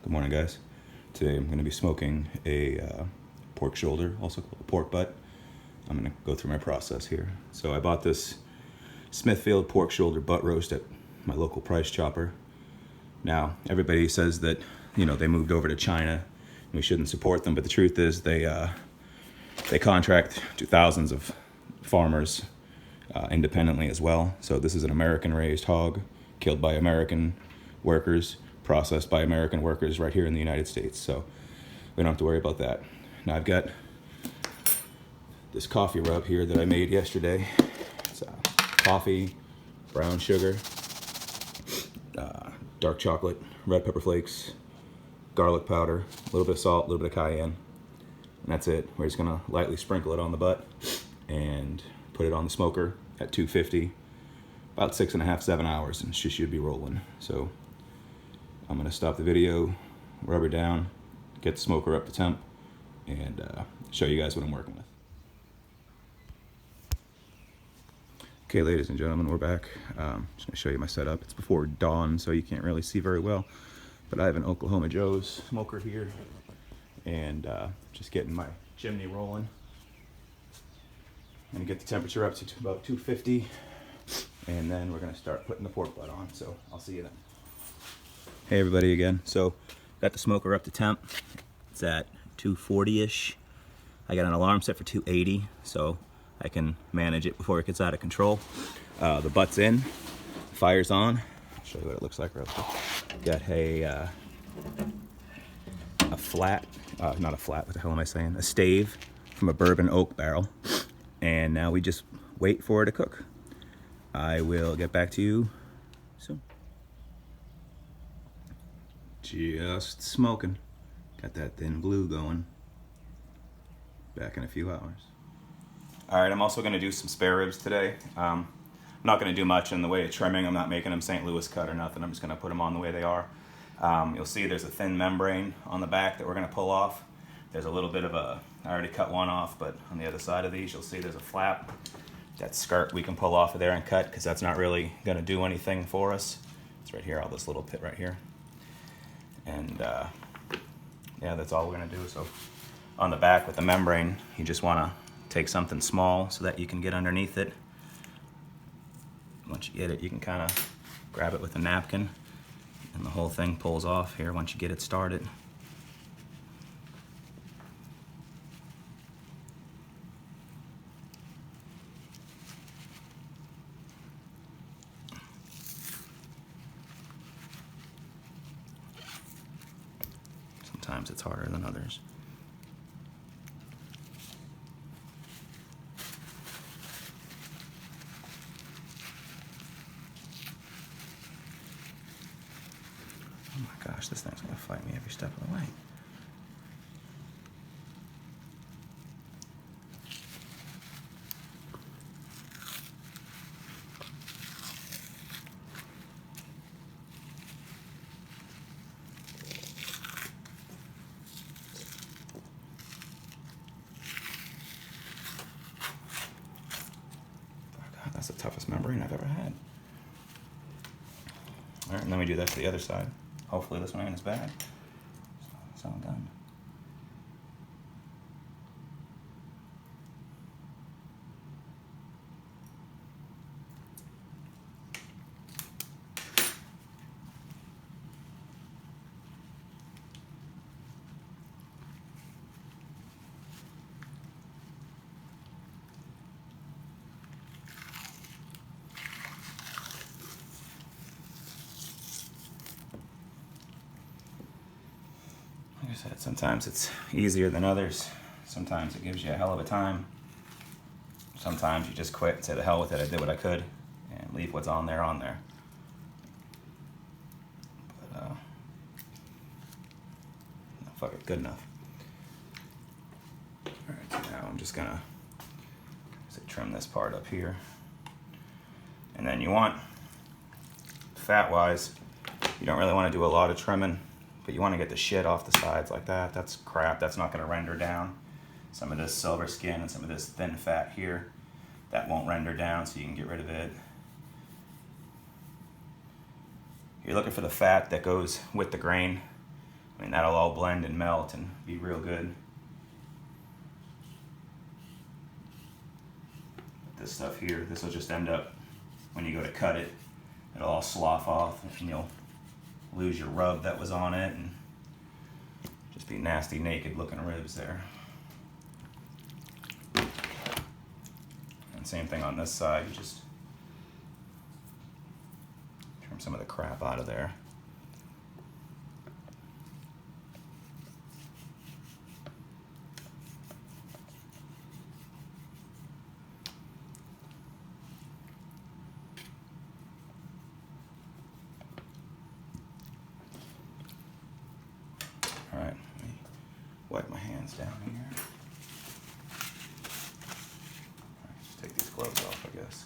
Good morning, guys. Today I'm going to be smoking a pork shoulder, also called a pork butt. I'm going to go through my process here. So I bought this Smithfield pork shoulder butt roast at my local Price Chopper. Now, everybody says that, they moved over to China and we shouldn't support them, but the truth is they contract to thousands of farmers independently as well. So this is an American-raised hog, killed by American workers, processed by American workers right here in the United States. So we don't have to worry about that. Now I've got this coffee rub here that I made yesterday. It's coffee, brown sugar, dark chocolate, red pepper flakes, garlic powder, a little bit of salt, a little bit of cayenne, and that's it. We're just gonna lightly sprinkle it on the butt and put it on the smoker at 250, about 6.5, 7 hours, and she should be rolling. So I'm gonna stop the video, rub her down, get the smoker up to temp, and show you guys what I'm working with. Okay, ladies and gentlemen, we're back. Just gonna show you my setup. It's before dawn, so you can't really see very well, but I have an Oklahoma Joe's smoker here, and just getting my chimney rolling. I'm gonna get the temperature up to about 250, and then we're gonna start putting the pork butt on, so I'll see you then. Hey everybody again. So, got the smoker up to temp. It's at 240-ish. I got an alarm set for 280, so I can manage it before it gets out of control. The butt's in, fire's on. I'll show you what it looks like real quick. Got a flat, not a flat, what the hell am I saying? A stave from a bourbon oak barrel. And now we just wait for it to cook. I will get back to you soon. Just smoking. Got that thin blue going. Back in a few hours. Alright, I'm also going to do some spare ribs today. I'm not going to do much in the way of trimming. I'm not making them St. Louis cut or nothing. I'm just going to put them on the way they are. You'll see there's a thin membrane on the back that we're going to pull off. There's a little bit of I already cut one off, but on the other side of these you'll see there's a flap. That skirt we can pull off of there and cut, because that's not really going to do anything for us. It's right here, all this little pit right here. And yeah, that's all we're going to do. So on the back with the membrane, you just want to take something small so that you can get underneath it. Once you get it, you can kind of grab it with a napkin, and the whole thing pulls off here once you get it started. Sometimes it's harder than others. Oh my gosh, this thing's gonna fight me every step of the way. That's the toughest membrane I've ever had. All right, and then we do that to the other side. Hopefully this one ain't as bad. It's all done. Like I said, sometimes it's easier than others. Sometimes it gives you a hell of a time. Sometimes you just quit and say, the hell with it, I did what I could, and leave what's on there on there. But, fuck it, good enough. Alright, so now I'm just gonna trim this part up here. And then you want, fat-wise, you don't really want to do a lot of trimming, but you want to get the shit off the sides like that. That's crap. That's not going to render down. Some of this silver skin and some of this thin fat here, that won't render down, so you can get rid of it. You're looking for the fat that goes with the grain. I mean, that'll all blend and melt and be real good. This stuff here, this will just end up, when you go to cut it, it'll all slough off and you'll lose your rub that was on it and just be nasty, naked looking ribs there. And same thing on this side, you just trim some of the crap out of there. All right, let me wipe my hands down here. All right, just take these gloves off, I guess.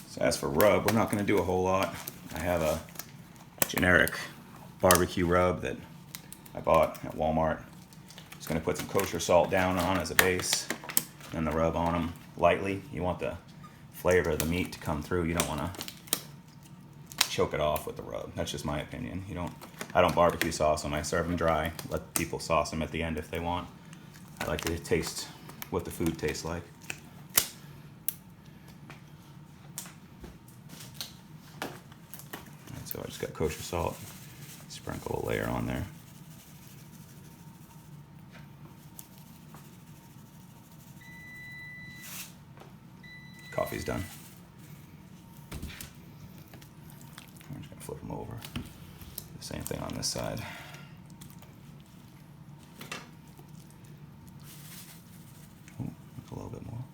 So as for rub, we're not going to do a whole lot. I have a generic barbecue rub that I bought at Walmart. Just going to put some kosher salt down on as a base, and the rub on them lightly. You want the flavor of the meat to come through. You don't want to choke it off with the rub. That's just my opinion. I don't barbecue sauce them. I serve them dry. Let people sauce them at the end if they want. I like to taste what the food tastes like. Right, so I just got kosher salt. Sprinkle a layer on there. Coffee's done. I'm just gonna flip them over. The same thing on this side. Ooh, a little bit more.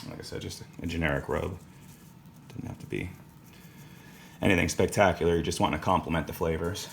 Like I said, just a generic rub. Doesn't have to be anything spectacular. You just want to complement the flavors.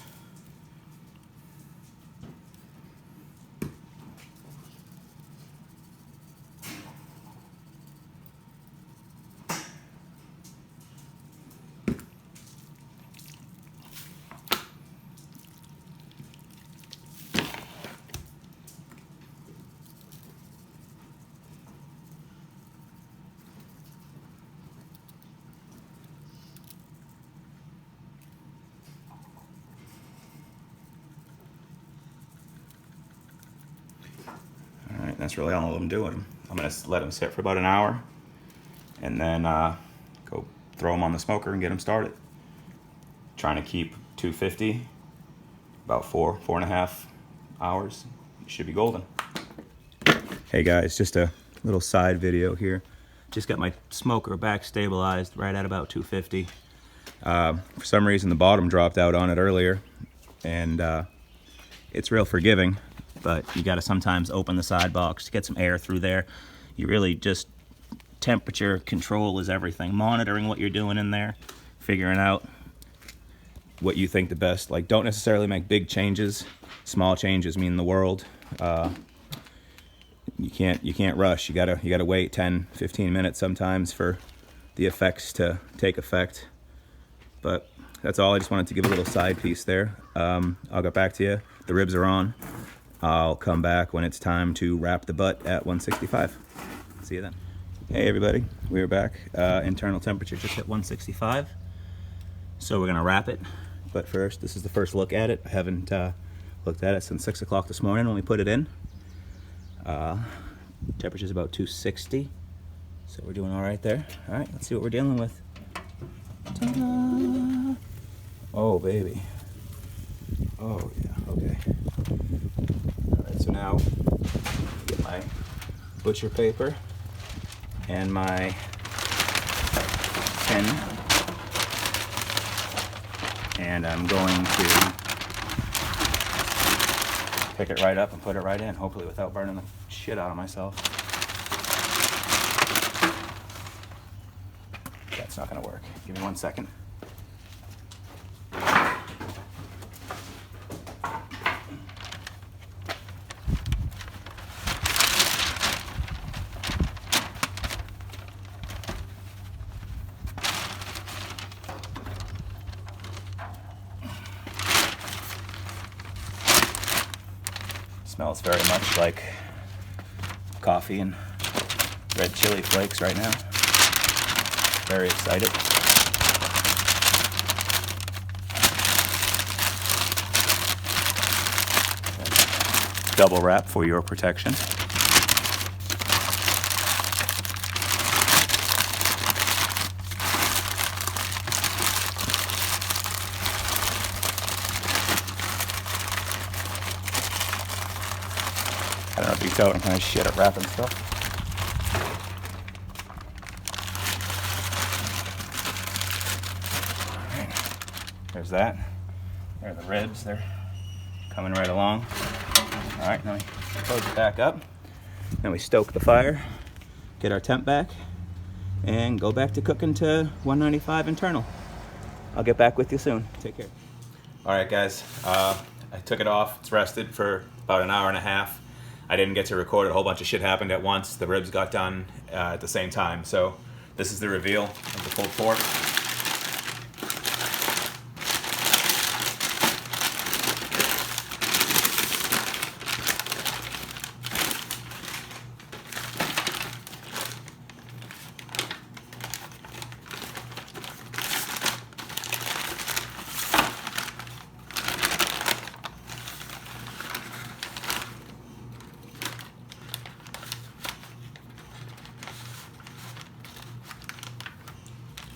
That's really all I'm doing. I'm gonna let them sit for about an hour and then go throw them on the smoker and get them started. Trying to keep 250, about 4.5 hours. You should be golden. Hey guys, just a little side video here. Just got my smoker back stabilized right at about 250. For some reason the bottom dropped out on it earlier, and it's real forgiving. But you got to sometimes open the side box to get some air through there. You really just, temperature control is everything. Monitoring what you're doing in there, figuring out what you think the best. Like, don't necessarily make big changes. Small changes mean the world. You can't rush. You gotta wait 10, 15 minutes sometimes for the effects to take effect. But that's all. I just wanted to give a little side piece there. I'll get back to you. The ribs are on. I'll come back when it's time to wrap the butt at 165. See you then. Hey everybody, we're back. Internal temperature just hit 165. So we're gonna wrap it. But first, this is the first look at it. I haven't looked at it since 6 o'clock this morning when we put it in. Temperature's about 260. So we're doing all right there. All right, let's see what we're dealing with. Ta-da! Oh baby. Oh yeah, okay. Alright, so now get my butcher paper and my pen, and I'm going to pick it right up and put it right in, hopefully without burning the shit out of myself. That's not gonna work. Give me 1 second. Smells very much like coffee and red chili flakes right now. Very excited. Double wrap for your protection. I don't know if you can tell, I'm kind of shit at wrapping stuff. Alright, there's that. There are the ribs, they're coming right along. Alright, now we close it back up. Then we stoke the fire, get our temp back, and go back to cooking to 195 internal. I'll get back with you soon. Take care. Alright guys, I took it off. It's rested for about an hour and a half. I didn't get to record it. A whole bunch of shit happened at once. The ribs got done at the same time. So this is the reveal of the pulled pork.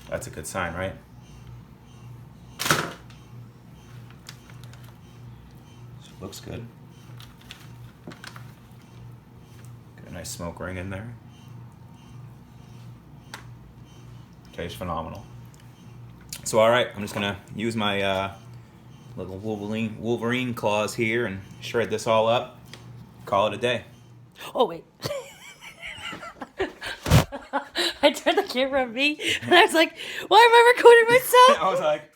That's a good sign, right? Looks good. Got a nice smoke ring in there. Tastes phenomenal. So all right, I'm just gonna use my little Wolverine claws here and shred this all up. Call it a day. Oh wait. I turned the camera on me and I was like, why am I recording myself? I was like,